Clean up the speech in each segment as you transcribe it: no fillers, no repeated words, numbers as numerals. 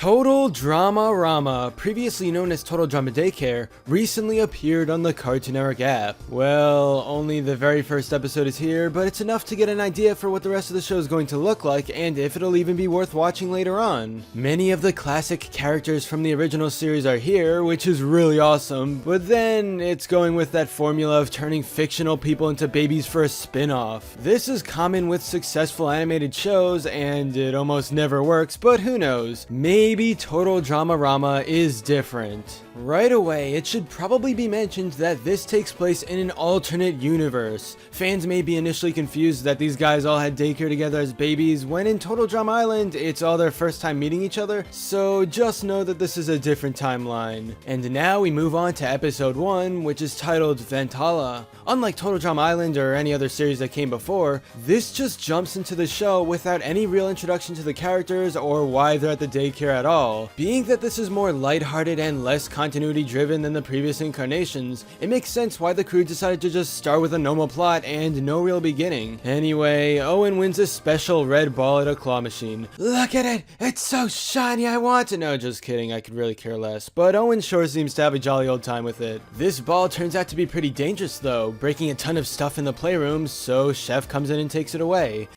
Total DramaRama, previously known as Total Drama Daycare, recently appeared on the Cartoon Network app. Well, only the very first episode is here, but it's enough to get an idea for what the rest of the show is going to look like and if it'll even be worth watching later on. Many of the classic characters from the original series are here, which is really awesome, but then it's going with that formula of turning fictional people into babies for a spin-off. This is common with successful animated shows, and it almost never works, but who knows? Maybe Total DramaRama is different. Right away, it should probably be mentioned that this takes place in an alternate universe. Fans may be initially confused that these guys all had daycare together as babies, when in Total Drama Island, it's all their first time meeting each other, so just know that this is a different timeline. And now we move on to episode 1, which is titled Ventala. Unlike Total Drama Island or any other series that came before, this just jumps into the show without any real introduction to the characters or why they're at the daycare at all. Being that this is more lighthearted and less continuity driven than the previous incarnations, it makes sense why the crew decided to just start with a normal plot and no real beginning. Anyway, Owen wins a special red ball at a claw machine. Look at it! It's so shiny, I want to know. Just kidding, I could really care less. But Owen sure seems to have a jolly old time with it. This ball turns out to be pretty dangerous though, breaking a ton of stuff in the playroom, so Chef comes in and takes it away.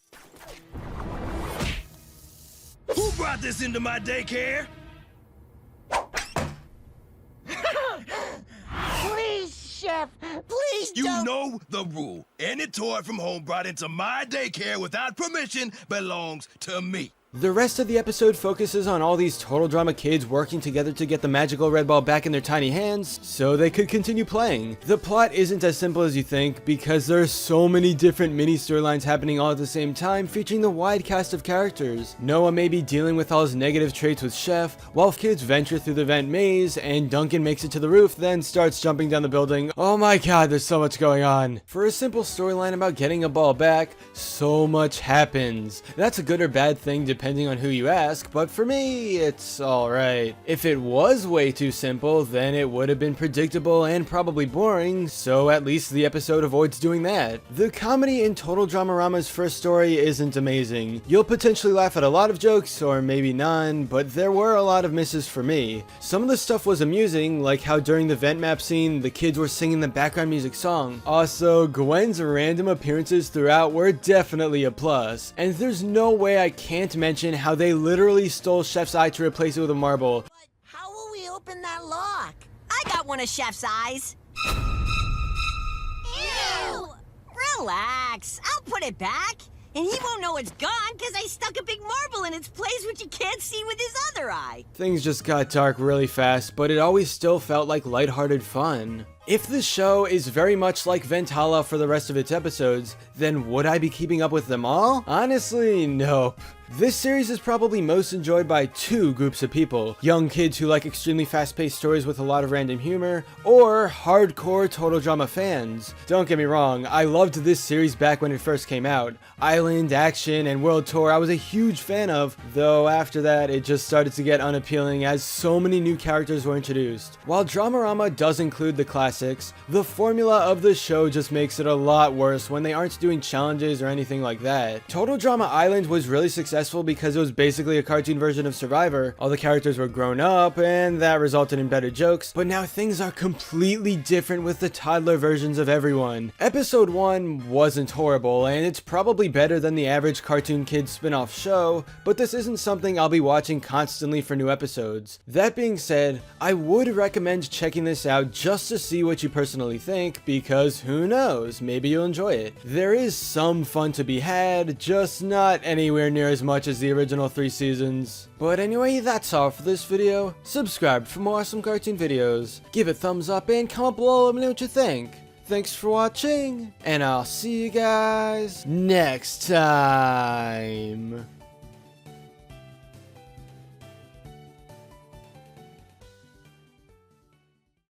Who brought this into my daycare? Please, Chef, please You don't. know the rule. Any toy from home brought into my daycare without permission belongs to me. The rest of the episode focuses on all these Total Drama kids working together to get the magical red ball back in their tiny hands so they could continue playing. The plot isn't as simple as you think because there are so many different mini storylines happening all at the same time featuring the wide cast of characters. Noah may be dealing with all his negative traits with Chef, while kids venture through the vent maze and Duncan makes it to the roof then starts jumping down the building. Oh my god, there's so much going on. For a simple storyline about getting a ball back, so much happens. That's a good or bad thing depending on who you ask, but for me, it's alright. If it was way too simple, then it would have been predictable and probably boring, so at least the episode avoids doing that. The comedy in Total DramaRama's first story isn't amazing. You'll potentially laugh at a lot of jokes, or maybe none, but there were a lot of misses for me. Some of the stuff was amusing, like how during the vent map scene, the kids were singing the background music song. Also, Gwen's random appearances throughout were definitely a plus, and there's no way I can't mention how they literally stole Chef's eye to replace it with a marble. But how will we open that lock? I got one of Chef's eyes. Ew! Relax, I'll put it back. And he won't know it's gone because I stuck a big marble in its place which he can't see with his other eye. Things just got dark really fast, but it always still felt like lighthearted fun. If the show is very much like Ventala for the rest of its episodes, then would I be keeping up with them all? Honestly, nope. This series is probably most enjoyed by two groups of people: young kids who like extremely fast-paced stories with a lot of random humor, or hardcore Total Drama fans. Don't get me wrong, I loved this series back when it first came out. Island, Action, and World Tour I was a huge fan of, though after that it just started to get unappealing as so many new characters were introduced. While DramaRama does include the classics, the formula of the show just makes it a lot worse when they aren't doing challenges or anything like that. Total Drama Island was really successful because it was basically a cartoon version of Survivor. All the characters were grown up and that resulted in better jokes, but now things are completely different with the toddler versions of everyone. Episode 1 wasn't horrible and it's probably better than the average cartoon kids spin-off show, but this isn't something I'll be watching constantly for new episodes. That being said, I would recommend checking this out just to see what you personally think, because who knows, maybe you'll enjoy it. There is some fun to be had, just not anywhere near as much as the original 3 seasons. But anyway, that's all for this video. Subscribe for more awesome cartoon videos. Give it a thumbs up and comment below, let me know what you think. Thanks for watching, and I'll see you guys next time.